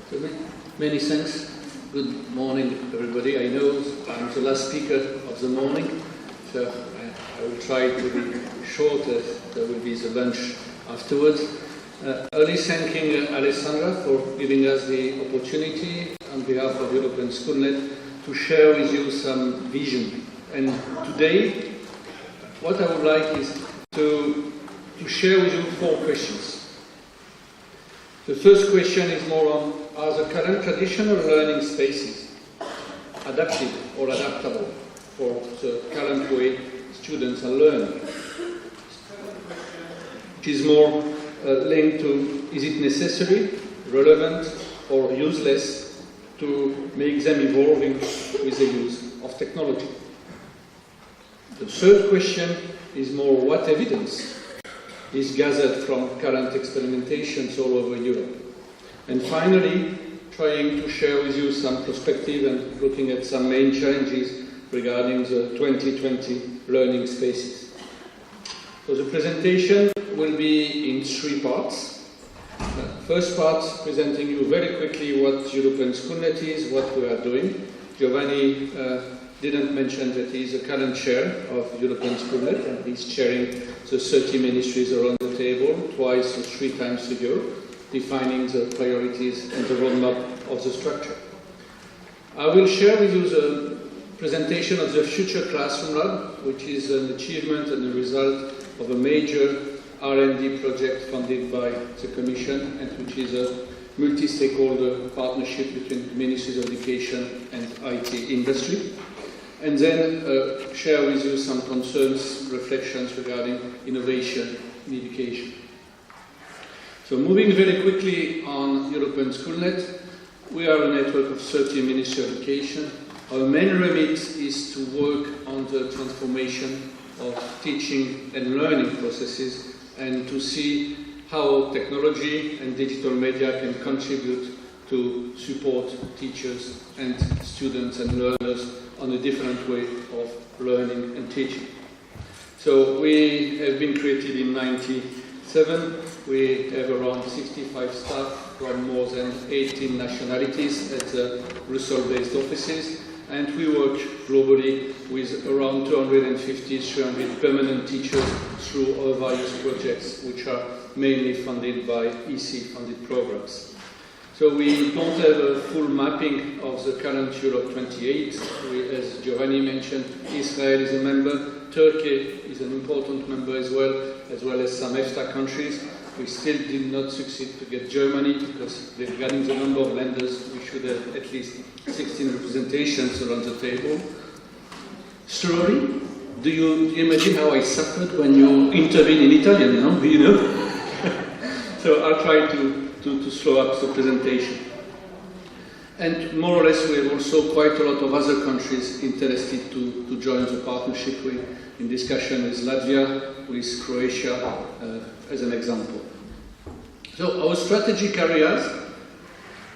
So many thanks. Good morning, everybody. I know I'm the last speaker of the morning, so I will try to be short as there will be the lunch afterwards. Early thanking Alessandra for giving us the opportunity on behalf of European Schoolnet to share with you some vision. And today, what I would like is to share with you 4 questions. The first question is more on, are the current traditional learning spaces adapted or adaptable for the current way students are learning? Which is more linked to, is it necessary, relevant, or useless to make them evolving with the use of technology? The third question is more, what evidence is gathered from current experimentations all over Europe? And finally, trying to share with you some perspective and looking at some main challenges regarding the 2020 learning spaces. So the presentation will be in 3 parts. First part, presenting you very quickly what European Schoolnet is, what we are doing. Giovanni didn't mention that he is the current chair of European Schoolnet, and he's chairing the 30 ministries around the table twice or 3 times a year, defining the priorities and the roadmap of the structure. I will share with you the presentation of the Future Classroom Lab, which is an achievement and a result of a major R&D project funded by the Commission, and which is a multi-stakeholder partnership between the Ministries of Education and IT industry. And then share with you some concerns, reflections regarding innovation in education. So moving very quickly on European Schoolnet, we are a network of 30 Ministries of Education. Our main remit is to work on the transformation of teaching and learning processes and to see how technology and digital media can contribute to support teachers and students and learners on a different way of learning and teaching. So we have been created in 1997. We have around 65 staff from more than 18 nationalities at the Brussels-based offices, and we work globally with around 250-300 permanent teachers through our various projects, which are mainly funded by EC-funded programs. So we don't have a full mapping of the current Europe 28. As Giovanni mentioned, Israel is a member, Turkey is an important member as well as some EFTA countries. We still did not succeed to get Germany, because regarding the number of lenders, we should have at least 16 representations around the table. Slowly, do you imagine how I suffered when you intervene in Italian, no? Do you know? So I'll try to slow up the presentation. And more or less, we have also quite a lot of other countries interested to join the partnership. We're in discussion with Latvia, with Croatia, as an example. So our strategic areas,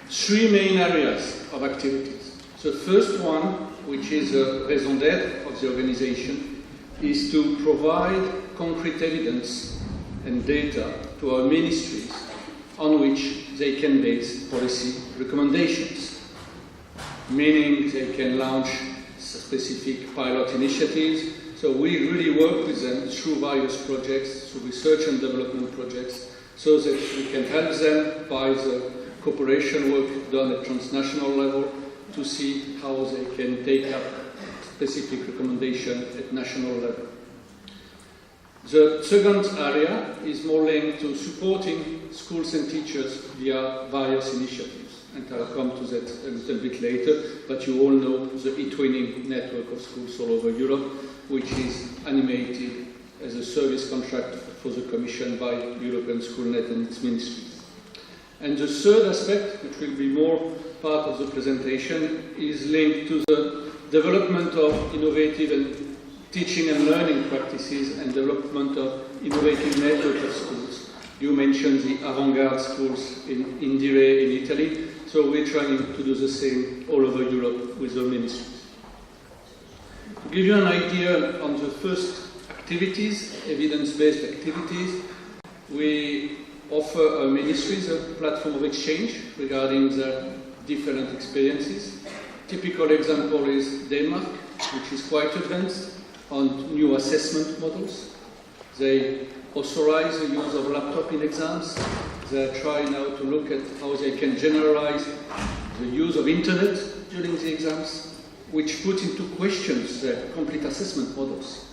3 main areas of activities. The first one, which is a raison d'être of the organization, is to provide concrete evidence and data to our ministries on which they can base policy recommendations, meaning they can launch specific pilot initiatives. So we really work with them through various projects, through research and development projects, so that we can help them by the cooperation work done at transnational level to see how they can take up specific recommendation at national level. The second area is more linked to supporting schools and teachers via various initiatives, and I'll come to that a little bit later, but you all know the e-twinning network of schools all over Europe, which is animated as a service contract for the Commission by European Schoolnet and its ministries. And the third aspect, which will be more part of the presentation, is linked to the development of innovative and teaching and learning practices and development of innovative network of schools. You mentioned the avant-garde schools in Direttore in Italy, so we're trying to do the same all over Europe with our ministries. To give you an idea on the first activities, evidence-based activities, we offer our ministries a platform of exchange regarding their different experiences. Typical example is Denmark, which is quite advanced on new assessment models. They authorize the use of laptop in exams. They try now to look at how they can generalize the use of internet during the exams, which put into questions the complete assessment models.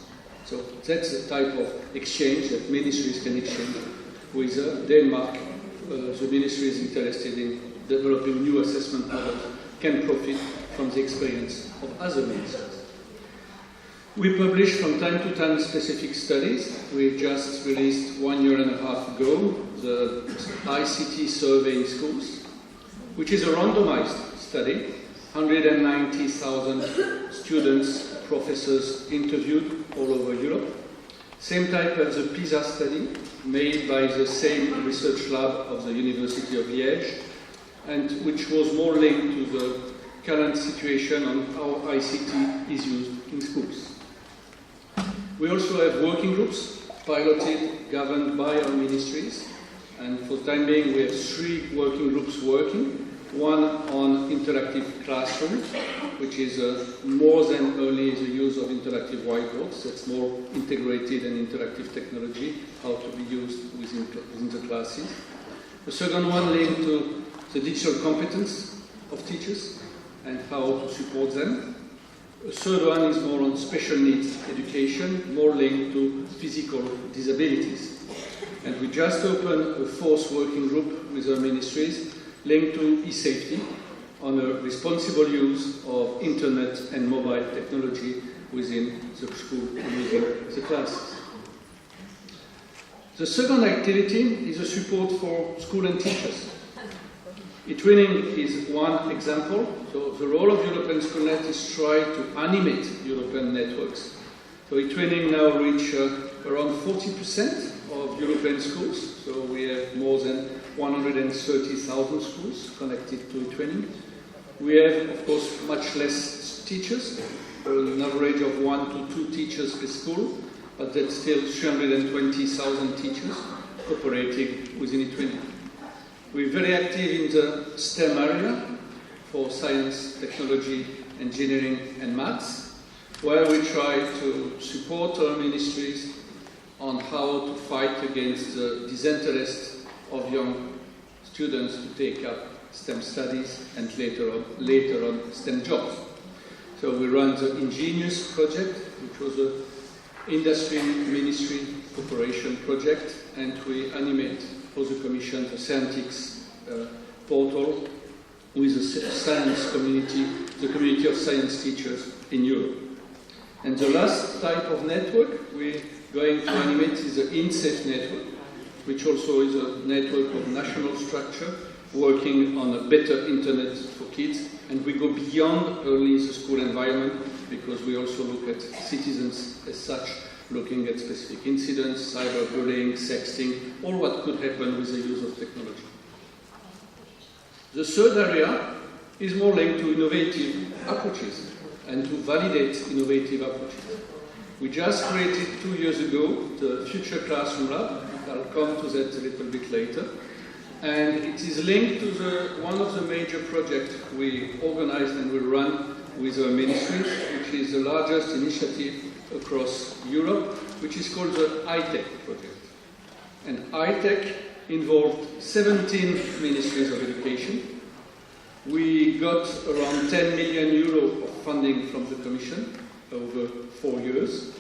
So that's the type of exchange that ministries can exchange with Denmark. The ministry is interested in developing new assessment models, can profit from the experience of other ministries. We publish from time to time specific studies. We just released 1.5 years ago the ICT survey in schools, which is a randomized study. 190,000 students, professors interviewed all over Europe. Same type as the PISA study, made by the same research lab of the University of Liège, and which was more linked to the current situation on how ICT is used in schools. We also have working groups, piloted, governed by our ministries, and for the time being we have 3 working groups working. One on interactive classroom, which is more than only the use of interactive whiteboards. That's more integrated and interactive technology, how to be used within the classes. The second one linked to the digital competence of teachers and how to support them. The third one is more on special needs education, more linked to physical disabilities. And we just opened a 4th working group with our ministries linked to e-safety on a responsible use of internet and mobile technology within the school and within the classes. The second activity is a support for school and teachers. E-twinning is one example. So the role of European Schoolnet is try to animate European networks. So e-twinning now reach around 40% of European schools. So we have more than 130,000 schools connected to e-twinning. We have, of course, much less teachers, an average of 1 to 2 teachers per school, but that's still 320,000 teachers operating within e-twinning. We're very active in the STEM area for science, technology, engineering, and maths, where we try to support our ministries on how to fight against the disinterest of young students to take up STEM studies and later on STEM jobs. So we run the Ingenious project, which was an industry ministry cooperation project, and we animate for the Commission the Scientics portal with the science community, the community of science teachers in Europe. And the last type of network we're going to animate is the INSAFE network, which also is a network of national structure working on a better internet for kids. And we go beyond only the school environment because we also look at citizens as such, looking at specific incidents, cyberbullying, sexting, all what could happen with the use of technology. The third area is more linked to innovative approaches and to validate innovative approaches. We just created 2 years ago the Future Classroom Lab. I'll come to that a little bit later. And it is linked to one of the major projects we organized and will run with our ministries, which is the largest initiative across Europe, which is called the iTEC project. And iTEC involved 17 ministries of education. We got around 10 million euro of funding from the Commission over 4 years.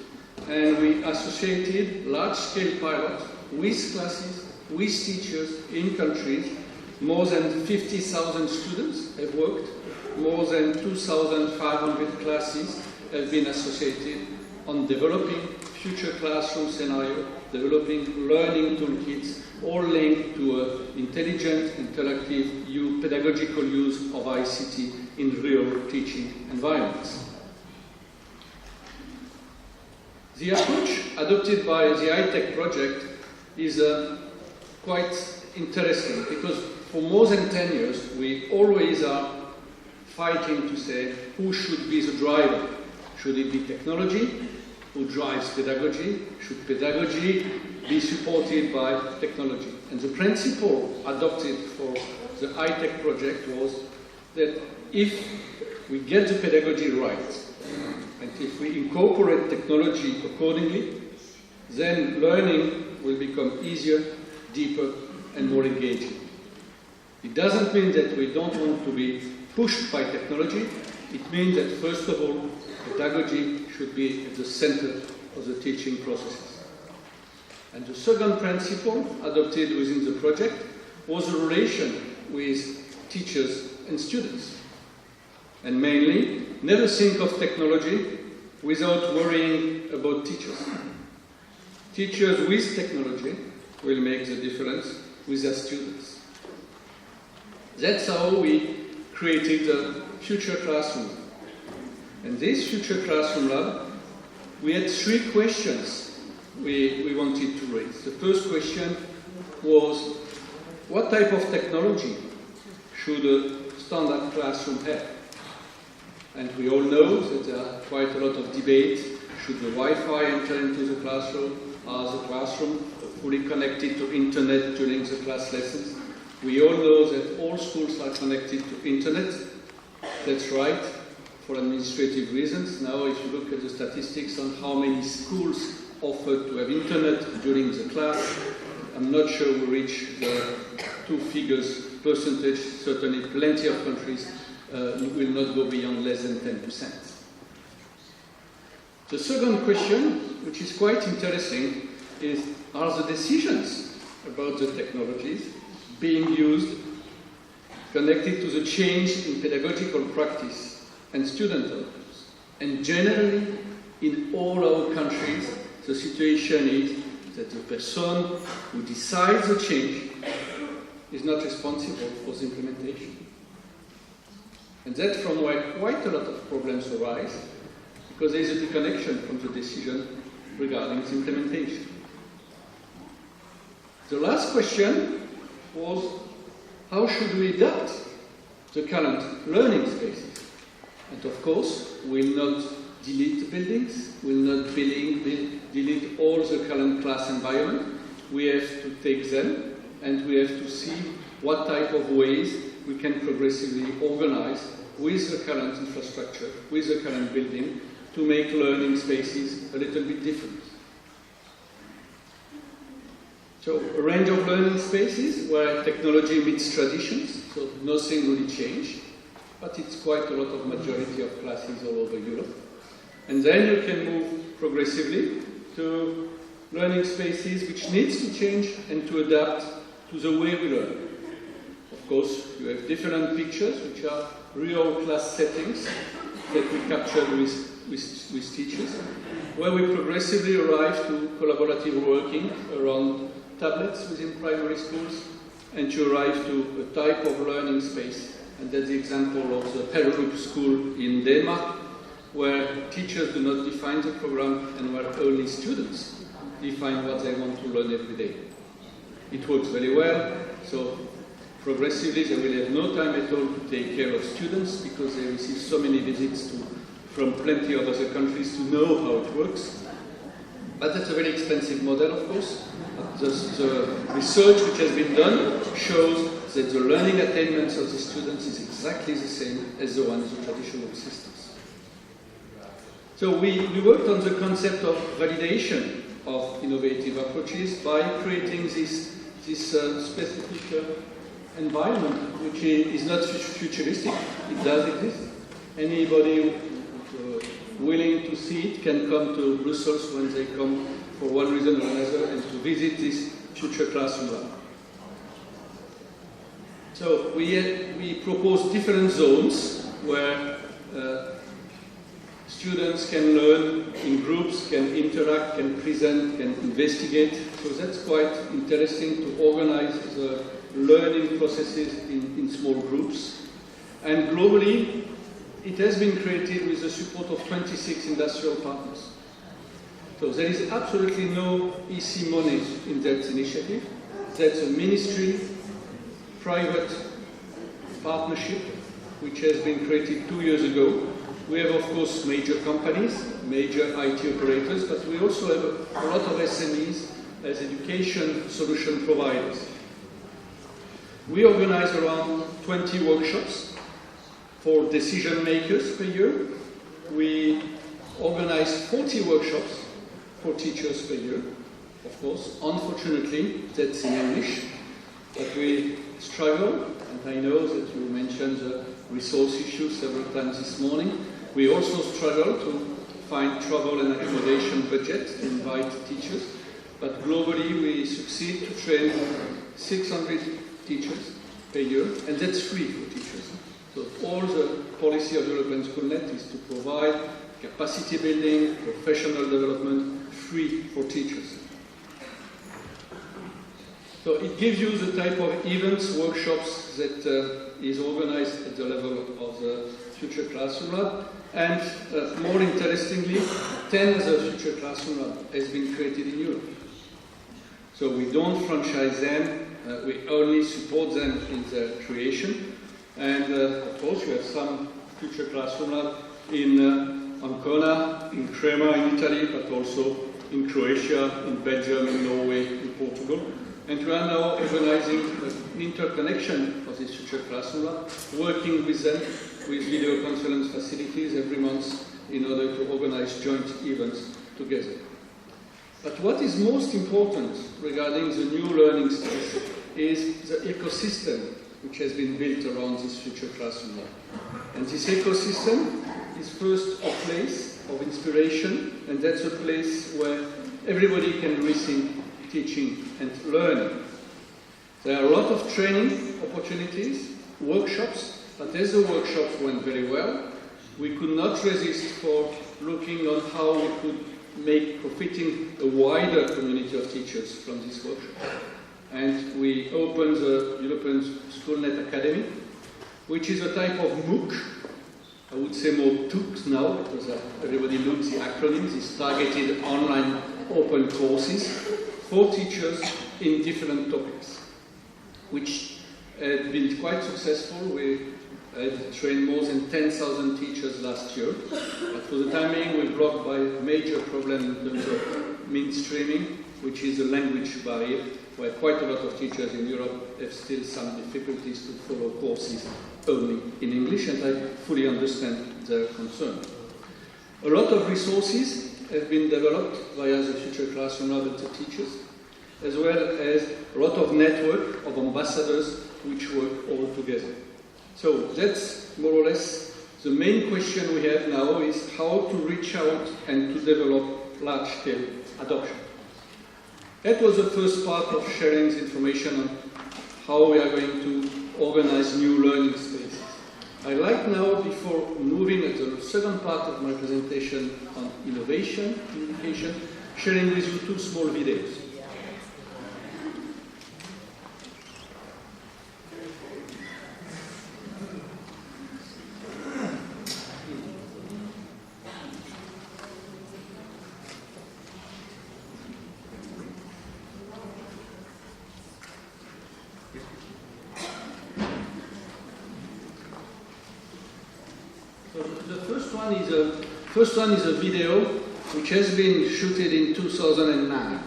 And we associated large-scale pilots with classes, with teachers in countries. More than 50,000 students have worked. More than 2,500 classes have been associated on developing future classroom scenario, developing learning toolkits, all linked to intelligent, interactive, pedagogical use of ICT in real teaching environments. The approach adopted by the iTEC project is quite interesting because for more than 10 years we always are fighting to say who should be the driver. Should it be technology? Who drives pedagogy? Should pedagogy be supported by technology. And the principle adopted for the iTEC project was that if we get the pedagogy right, and if we incorporate technology accordingly, then learning will become easier, deeper, and more engaging. It doesn't mean that we don't want to be pushed by technology. It means that, first of all, pedagogy should be at the center of the teaching processes. And the second principle adopted within the project was a relation with teachers and students. And mainly, never think of technology without worrying about teachers. Teachers with technology will make the difference with their students. That's how we created the Future Classroom. And this Future Classroom Lab, we had 3 questions we wanted to raise. The first question was, what type of technology should a standard classroom have? And we all know that there are quite a lot of debate. Should the Wi-Fi enter into the classroom? Are the classroom fully connected to internet during the class lessons? We all know that all schools are connected to internet. That's right, for administrative reasons. Now, if you look at the statistics on how many schools offer to have internet during the class, I'm not sure we reach the 2 figures percentage. Certainly plenty of countries will not go beyond less than 10%. The second question, which is quite interesting, is, are the decisions about the technologies being used connected to the change in pedagogical practice and student outcomes? And generally, in all our countries, the situation is that the person who decides the change is not responsible for the implementation. And that's from where quite a lot of problems arise, because there is a disconnection from the decision regarding the implementation. The last question was, how should we adapt the current learning spaces? And of course, we'll not delete the buildings, we'll not delete all the current class environment. We have to take them, and we have to see what type of ways we can progressively organize with the current infrastructure, with the current building, to make learning spaces a little bit different. So a range of learning spaces where technology meets traditions, so nothing really changed, but it's quite a lot of majority of classes all over Europe. And then you can move progressively to learning spaces which needs to change and to adapt to the way we learn. Of course, you have different pictures which are real class settings that we captured with teachers, where we progressively arrive to collaborative working around tablets within primary schools, and to arrive to a type of learning space. And that's the example of the Hellerup school in Denmark, where teachers do not define the program and where only students define what they want to learn every day. It works very well, so progressively they will have no time at all to take care of students because they receive so many visits from plenty of other countries to know how it works. But that's a very expensive model, of course. The research which has been done shows that the learning attainment of the students is exactly the same as the one in the traditional systems. So we worked on the concept of validation of innovative approaches by creating this specific environment, which is not futuristic. It does exist. Anybody willing to see it can come to Brussels when they come for one reason or another and to visit this future classroom lab. So we propose different zones where students can learn in groups, can interact, can present, can investigate. So that's quite interesting to organize the learning processes in small groups. And globally, it has been created with the support of 26 industrial partners. So there is absolutely no EC money in that initiative. That's a ministry-private partnership which has been created 2 years ago. We have, of course, major companies, major IT operators, but we also have a lot of SMEs as education solution providers. We organize around 20 workshops for decision makers per year. We organize 40 workshops for teachers per year. Of course, unfortunately, that's in English, but we struggle, and I know that you mentioned the resource issue several times this morning. We also struggle to find travel and accommodation budget to invite teachers, but globally we succeed to train 600 teachers per year, and that's free for teachers. So all the policy of European Schoolnet is to provide capacity building, professional development, free for teachers. So it gives you the type of events, workshops that is organized at the level of the Future Classroom Lab. And more interestingly, 10 of the Future Classroom Lab has been created in Europe. So we don't franchise them, we only support them in their creation. And of course, we have some Future Classroom Lab in Ancona, in Crema in Italy, but also in Croatia, in Belgium, in Norway, in Portugal. And we are now organizing an interconnection of this Future Classroom Lab, working with them with video conference facilities every month in order to organize joint events together. But what is most important regarding the new learning space is the ecosystem which has been built around this Future Classroom Lab. And this ecosystem is first a place of inspiration, and that's a place where everybody can rethink teaching and learning. There are a lot of training opportunities, workshops, but as the workshops went very well, we could not resist for looking on how we could make profiting a wider community of teachers from this workshop. And we opened the European Schoolnet Academy, which is a type of MOOC. I would say more TOOCs now, because everybody knows the acronym, these targeted online open courses for teachers in different topics, which had been quite successful. We had trained more than 10,000 teachers last year, but for the time being we're blocked by a major problem in terms of mainstreaming, which is a language barrier, where quite a lot of teachers in Europe have still some difficulties to follow courses only in English, and I fully understand their concern. A lot of resources have been developed via the Future Classroom Lab and the teachers, as well as a lot of network of ambassadors which work all together. So that's more or less the main question we have now, is how to reach out and to develop large-scale adoption. That was the first part of sharing the information on how we are going to organize new learning spaces. I'd like now, before moving at the second part of my presentation on innovation in education, sharing with you two small videos. First one is a video which has been shooted in 2009,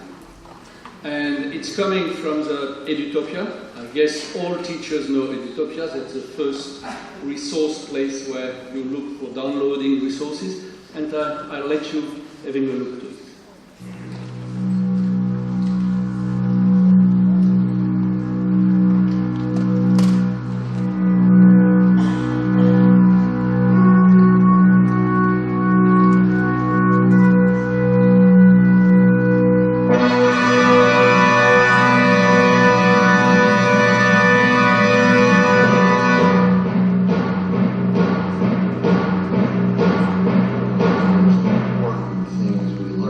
and it's coming from the Edutopia. I guess all teachers know Edutopia. That's the first resource place where you look for downloading resources, and I'll let you having a look to it. Things we learn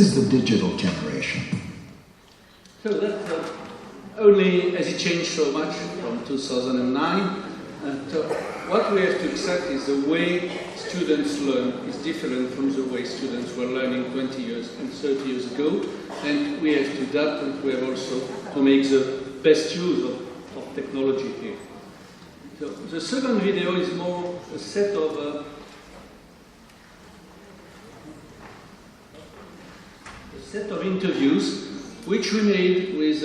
is the digital generation. So that only as it changed so much from 2009. What we have to accept is the way students learn is different from the way students were learning 20 years and 30 years ago, and we have to adapt, and we have also to make the best use of technology here. So the second video is more a set of interviews which we made with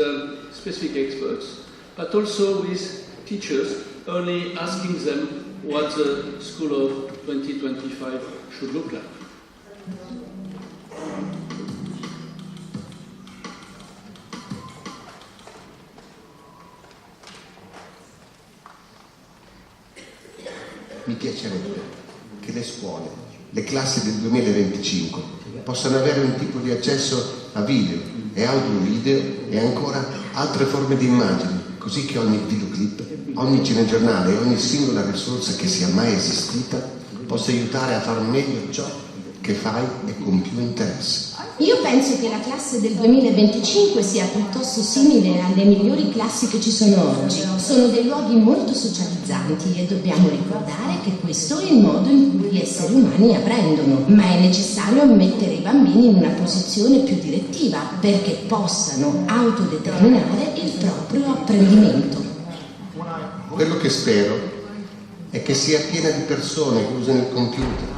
specific experts, but also with teachers, only asking them what the school of 2025 should look like. Mi piacerebbe che le scuole, le classi del 2025 possano avere un tipo di accesso a video e audio-video e ancora altre forme di immagini, così che ogni videoclip, ogni cinegiornale e ogni singola risorsa che sia mai esistita possa aiutare a far meglio ciò che fai e con più interesse. Io penso che la classe del 2025 sia piuttosto simile alle migliori classi che ci sono oggi. Sono dei luoghi molto socializzanti e dobbiamo ricordare che questo è il modo in cui gli esseri umani apprendono, ma è necessario mettere i bambini in una posizione più direttiva perché possano autodeterminare il proprio apprendimento. Quello che spero è che sia piena di persone che usano il computer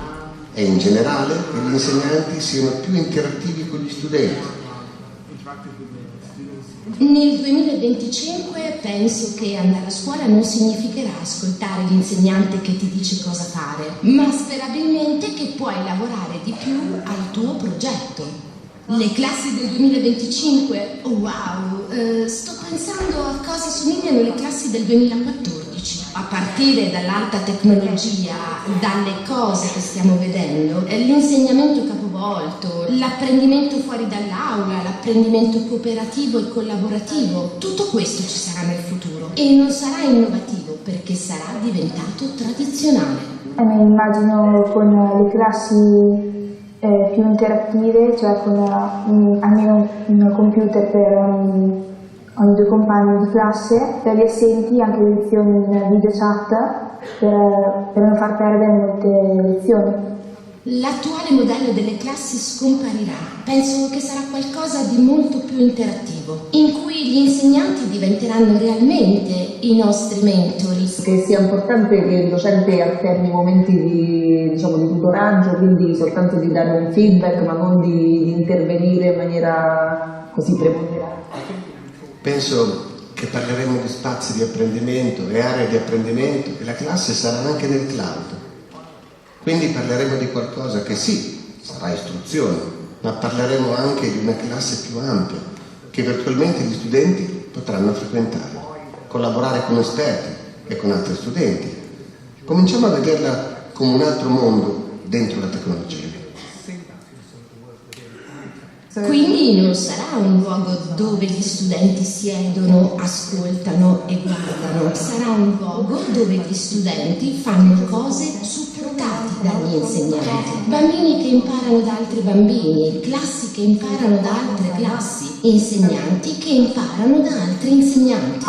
e in generale che gli insegnanti siano più interattivi con gli studenti. Nel 2025 penso che andare a scuola non significherà ascoltare l'insegnante che ti dice cosa fare, ma sperabilmente che puoi lavorare di più al tuo progetto. Le classi del 2025? Oh, wow! Sto pensando a cosa somigliano le classi del 2014. A partire dall'alta tecnologia, dalle cose che stiamo vedendo, l'insegnamento capovolto, l'apprendimento fuori dall'aula, l'apprendimento cooperativo e collaborativo, tutto questo ci sarà nel futuro e non sarà innovativo perché sarà diventato tradizionale. Mi immagino con le classi più interattive, cioè con almeno un computer per ogni 2 compagni di classe, per gli assenti anche lezioni in video chat per non far perdere molte lezioni. L'attuale modello delle classi scomparirà. Penso che sarà qualcosa di molto più interattivo, in cui gli insegnanti diventeranno realmente i nostri mentori. Che sia importante che il docente alterni momenti di tutoraggio, quindi soltanto di dare un feedback, ma non di intervenire in maniera così preponderante. Penso che parleremo di spazi di apprendimento e aree di apprendimento e la classe sarà anche nel cloud. Quindi parleremo di qualcosa che sì, sarà istruzione, ma parleremo anche di una classe più ampia, che virtualmente gli studenti potranno frequentare, collaborare con esperti e con altri studenti. Cominciamo a vederla come un altro mondo dentro la tecnologia. Quindi non sarà un luogo dove gli studenti siedono, ascoltano e guardano, sarà un luogo dove gli studenti fanno cose supportate dagli insegnanti. Bambini che imparano da altri bambini, classi che imparano da altre classi, insegnanti che imparano da altri insegnanti.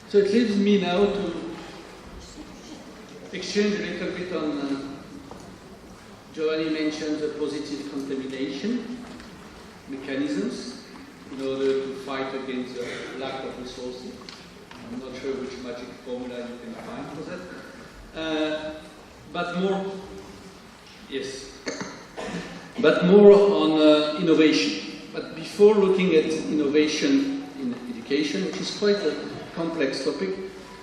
So it leaves me now to exchange a little bit on Giovanni mentioned the positive contamination mechanisms in order to fight against the lack of resources. I'm not sure which magic formula you can find for that. But more on innovation. But before looking at innovation in education, which is quite a complex topic,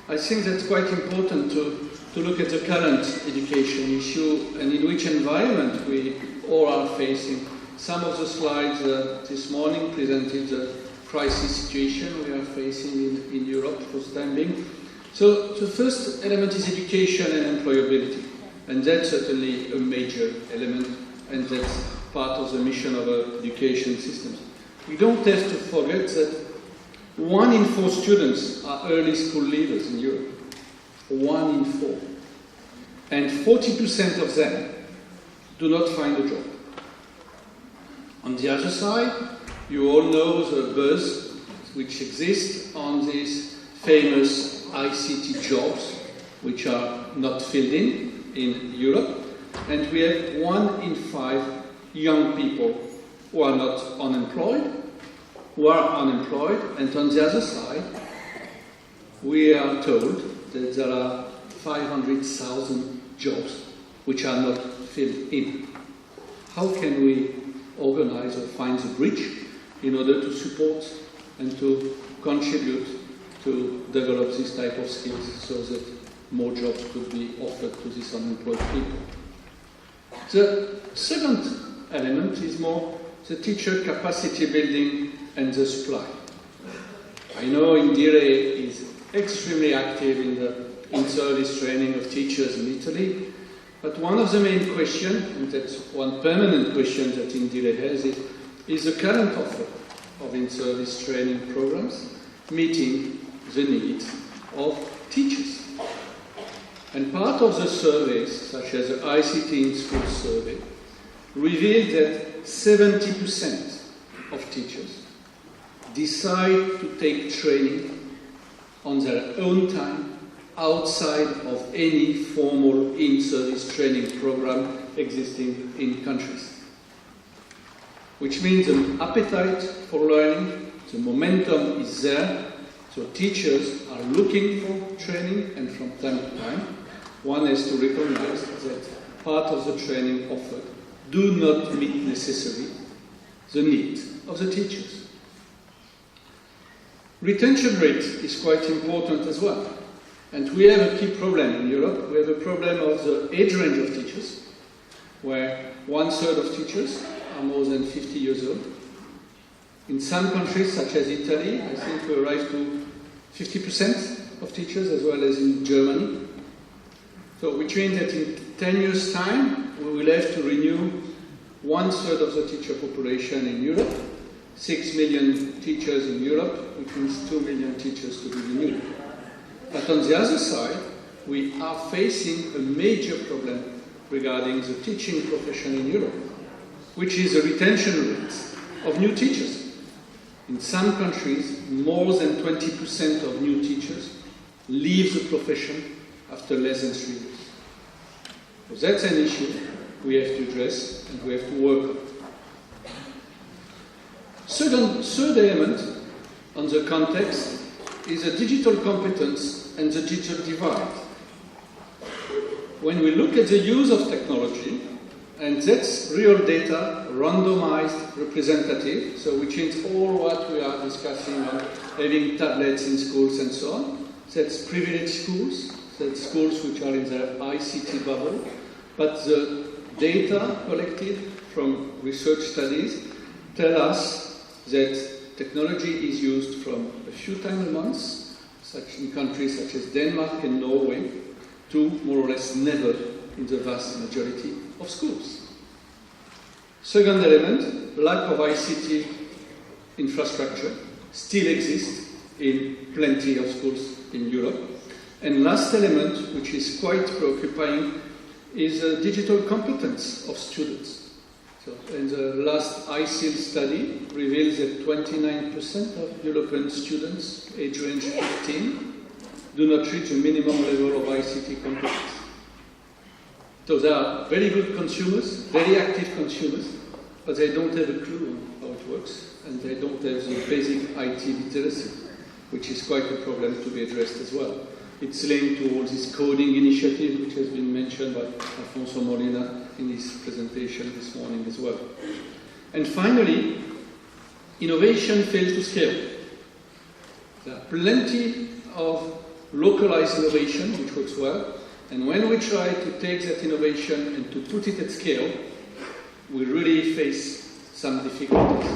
I think that's quite important to look at the current education issue and in which environment we all are facing Some of the slides this morning presented the crisis situation we are facing in Europe for the time being. So the first element is education and employability, and that's certainly a major element, and that's part of the mission of our education systems. We don't have to forget that 1 in 4 students are early school leavers in Europe. 1 in 4. And 40% of them do not find a job. On the other side, you all know the buzz which exists on these famous ICT jobs, which are not filled in Europe. And we have 1 in 5 young people who are not unemployed, and on the other side, we are told that there are 500,000 jobs which are not filled in. How can we organize or find the bridge in order to support and to contribute to develop this type of skills so that more jobs could be offered to these unemployed people? The second element is more the teacher capacity building and the supply. I know Direttore is extremely active in the in-service training of teachers in Italy, but one of the main questions, and that's one permanent question that Direttore has, is the current offer of in-service training programs meeting the needs of teachers. And part of the surveys, such as the ICT in School survey, revealed that 70% of teachers decide to take training on their own time outside of any formal in-service training program existing in countries. Which means an appetite for learning, the momentum is there, so teachers are looking for training, and from time to time, one has to recognize that part of the training offered do not meet necessarily the need of the teachers. Retention rate is quite important as well. And we have a key problem in Europe. We have a problem of the age range of teachers, where 1/3 of teachers are more than 50 years old. In some countries, such as Italy, I think we arrive to 50% of teachers, as well as in Germany. So which means that in 10 years' time, we will have to renew 1/3 of the teacher population in Europe, 6 million teachers in Europe, which means 2 million teachers to be renewed. But on the other side, we are facing a major problem regarding the teaching profession in Europe, which is the retention rate of new teachers. In some countries, more than 20% of new teachers leave the profession after less than 3 years. So that's an issue we have to address and we have to work on. Third element on the context is the digital competence and the digital divide. When we look at the use of technology, and that's real data, randomized, representative, so which means all what we are discussing on having tablets in schools and so on, that's privileged schools, that's schools which are in their ICT bubble, but the data collected from research studies tell us that technology is used from a few times a month, such in countries such as Denmark and Norway, to more or less never in the vast majority of schools. Second element, lack of ICT infrastructure still exists in plenty of schools in Europe. And last element, which is quite preoccupying, is digital competence of students. So, and the last ICIL study reveals that 29% of European students, age range 15, do not reach a minimum level of ICT competence. So they are very good consumers, very active consumers, but they don't have a clue on how it works, and they don't have the basic IT literacy, which is quite a problem to be addressed as well. It's linked to all this coding initiative, which has been mentioned by Alfonso Molina in his presentation this morning as well. And finally, innovation fails to scale. There are plenty of localized innovation, which works well, and when we try to take that innovation and to put it at scale, we really face some difficulties.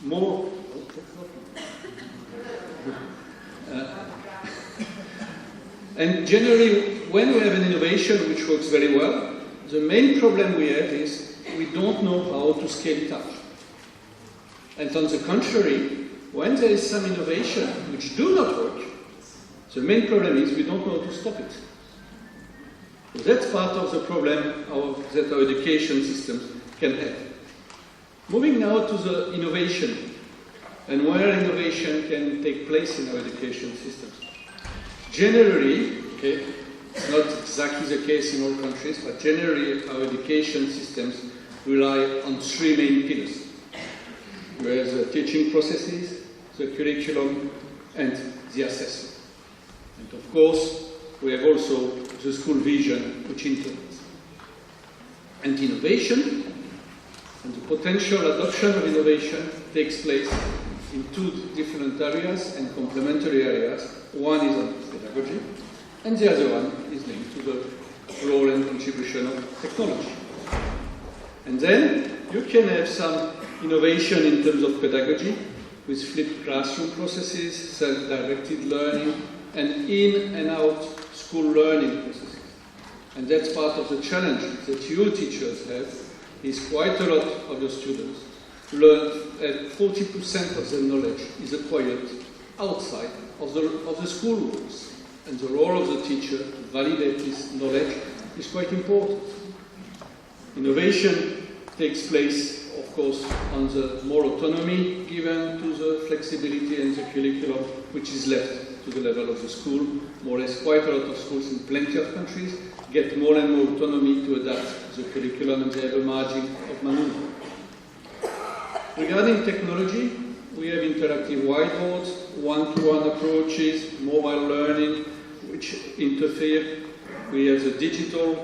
More. And generally, when we have an innovation which works very well, the main problem we have is we don't know how to scale it up. And on the contrary, when there is some innovation which do not work, the main problem is we don't know how to stop it. So that's part of the problem that our education systems can have. Moving now to the innovation and where innovation can take place in our education systems. Generally, okay, it's not exactly the case in all countries, but generally our education systems rely on three main pillars. We have the teaching processes, the curriculum, and the assessment. And of course, we have also the school vision, which intervenes. And innovation, and the potential adoption of innovation takes place in two different areas and complementary areas. One is on pedagogy, and the other one is linked to the role and contribution of technology. And then you can have some innovation in terms of pedagogy with flipped classroom processes, self-directed learning, and in and out school learning processes. And that's part of the challenge that you teachers have, is quite a lot of your students learn that 40% of their knowledge is acquired outside of the school rules. And the role of the teacher to validate this knowledge is quite important. Innovation takes place, of course, on the more autonomy given to the flexibility and the curriculum, which is left to the level of the school. More or less, quite a lot of schools in plenty of countries get more and more autonomy to adapt the curriculum, and they have a margin of maneuver. Regarding technology, we have interactive whiteboards, one-to-one approaches, mobile learning, which interfere. We have the digital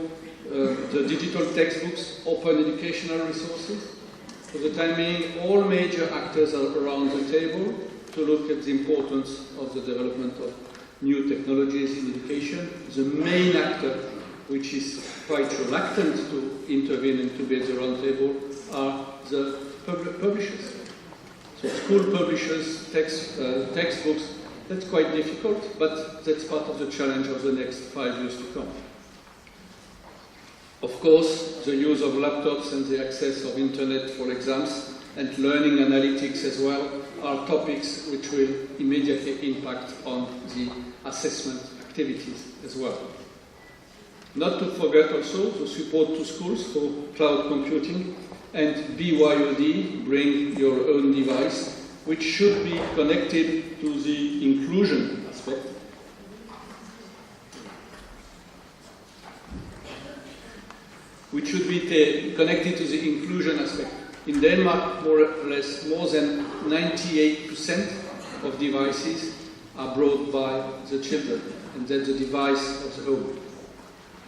textbooks, open educational resources. For the time being, all major actors are around the table to look at the importance of the development of new technologies in education. The main actor, which is quite reluctant to intervene and to be at the round table, are the publishers. So school publishers, textbooks, that's quite difficult, but that's part of the challenge of the next 5 years to come. Of course, the use of laptops and the access of internet for exams and learning analytics as well are topics which will immediately impact on the assessment activities as well. Not to forget also the support to schools for cloud computing and BYOD, bring your own device, which should be connected to the inclusion aspect. Which should be connected to the inclusion aspect. In Denmark, more or less, more than 98% of devices are brought by the children, and that's the device of the home.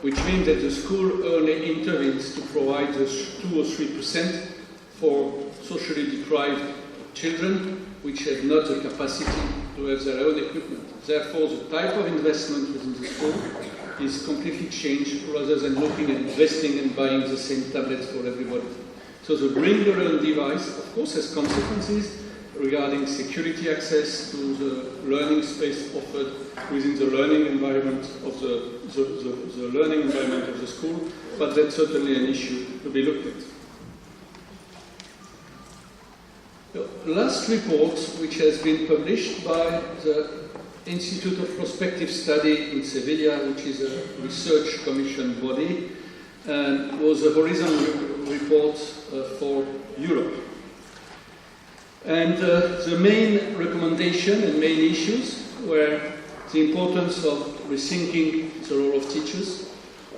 Which means that the school only intervenes to provide the 2 or 3% for socially deprived children, which have not the capacity to have their own equipment. Therefore, the type of investment within the school is completely changed rather than looking at investing and buying the same tablets for everybody. So the bring your own device, of course, has consequences regarding security access to the learning space offered within the learning environment of the learning environment of the school, but that's certainly an issue to be looked at. The last report, which has been published by the Institute of Prospective Study in Sevilla, which is a research commission body, was a horizon report for Europe. And the main recommendation and main issues were the importance of rethinking the role of teachers,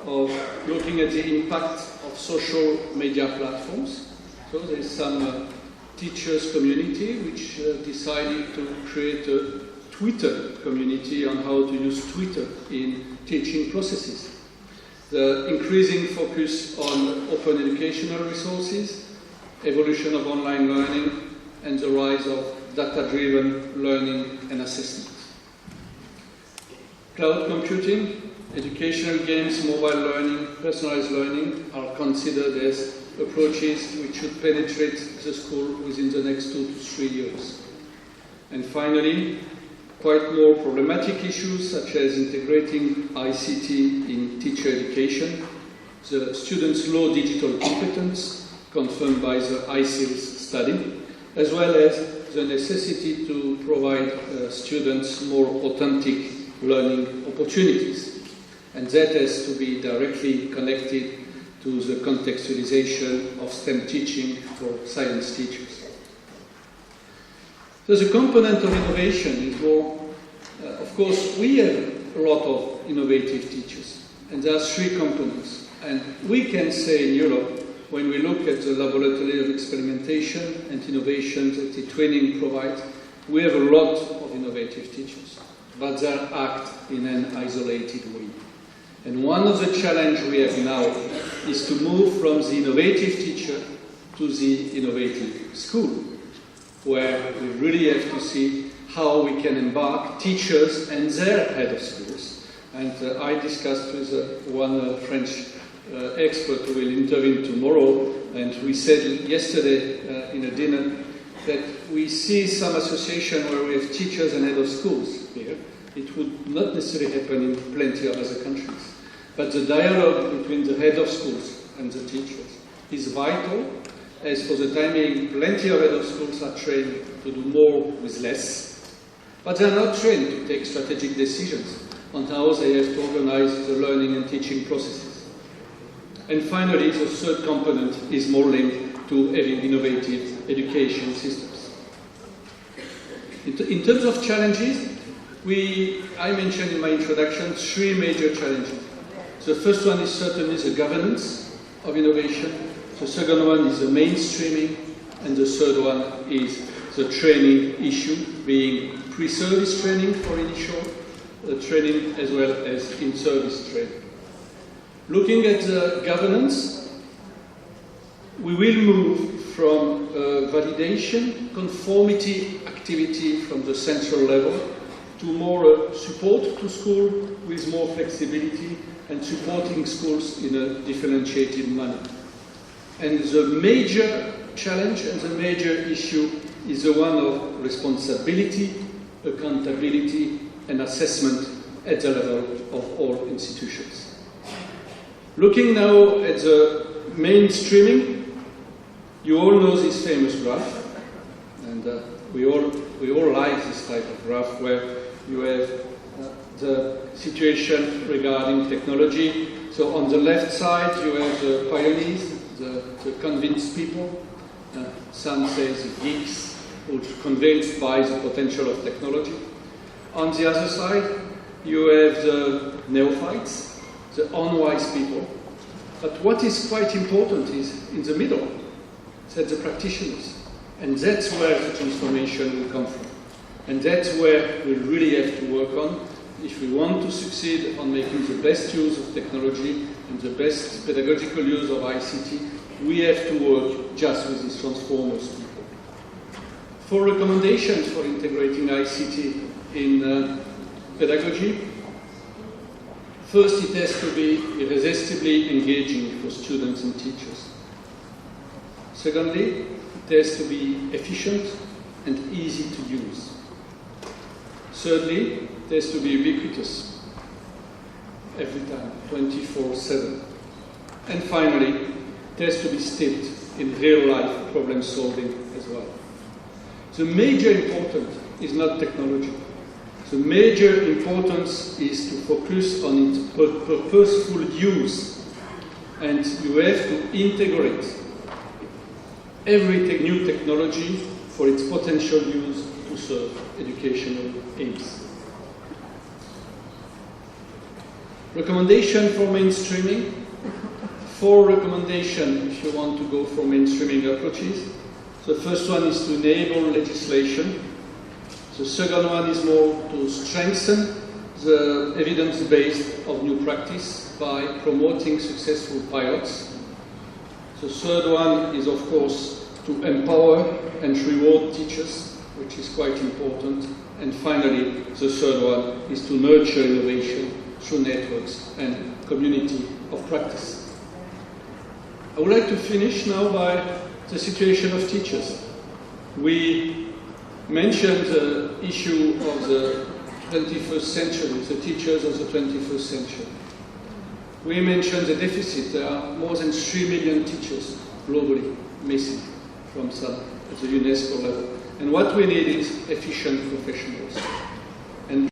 of looking at the impact of social media platforms. So there is some teachers community which decided to create a Twitter community on how to use Twitter in teaching processes. The increasing focus on open educational resources, evolution of online learning, and the rise of data-driven learning and assessment. Cloud computing, educational games, mobile learning, personalized learning are considered as approaches which should penetrate the school within the next 2 to 3 years. And finally, quite more problematic issues such as integrating ICT in teacher education, the students' low digital competence confirmed by the ICILS study, as well as the necessity to provide students more authentic learning opportunities. And that has to be directly connected to the contextualization of STEM teaching for science teachers. So the component of innovation is more, of course, we have a lot of innovative teachers, and there are 3 components. And we can say in Europe, when we look at the laboratory of experimentation and innovation that the training provides, we have a lot of innovative teachers, but they act in an isolated way. And one of the challenges we have now is to move from the innovative teacher to the innovative school, where we really have to see how we can embark teachers and their head of schools. And I discussed with one French expert who will intervene tomorrow, and we said yesterday in a dinner that we see some association where we have teachers and head of schools here. It would not necessarily happen in plenty of other countries. But the dialogue between the head of schools and the teachers is vital, as for the time being, plenty of head of schools are trained to do more with less, but they are not trained to take strategic decisions on how they have to organize the learning and teaching processes. And finally, the third component is more linked to innovative education systems. In terms of challenges, I mentioned in my introduction 3 major challenges. The first one is certainly the governance of innovation. The second one is the mainstreaming. And the third one is the training issue, being pre-service training for initial training as well as in-service training. Looking at the governance, we will move from validation, conformity activity from the central level to more support to school with more flexibility and supporting schools in a differentiated manner. And the major challenge and the major issue is the one of responsibility, accountability, and assessment at the level of all institutions. Looking now at the mainstreaming, you all know this famous graph, and we all like this type of graph where you have the situation regarding technology. So on the left side you have the pioneers, the convinced people, some say the geeks, who are convinced by the potential of technology. On the other side you have the neophytes, the unwise people. But what is quite important is in the middle, that's the practitioners. And that's where the transformation will come from. And that's where we really have to work on if we want to succeed on making the best use of technology and the best pedagogical use of ICT. We have to work just with these transformers people. 4 recommendations for integrating ICT in pedagogy. First, it has to be irresistibly engaging for students and teachers. Secondly, it has to be efficient and easy to use. Thirdly, it has to be ubiquitous, every time, 24/7. And finally, it has to be steeped in real-life problem solving as well. The major importance is not technology. The major importance is to focus on its purposeful use, and you have to integrate every new technology for its potential use to serve educational aims. Recommendation for mainstreaming. 4 recommendations if you want to go for mainstreaming approaches. The first one is to enable legislation. The second one is more to strengthen the evidence base of new practice by promoting successful pilots. The third one is, of course, to empower and reward teachers, which is quite important. And finally, the third one is to nurture innovation through networks and community of practice. I would like to finish now by the situation of teachers. We mentioned the issue of the 21st century, the teachers of the 21st century. We mentioned the deficit. There are more than 3 million teachers globally missing from some at the UNESCO level. And what we need is efficient professionals.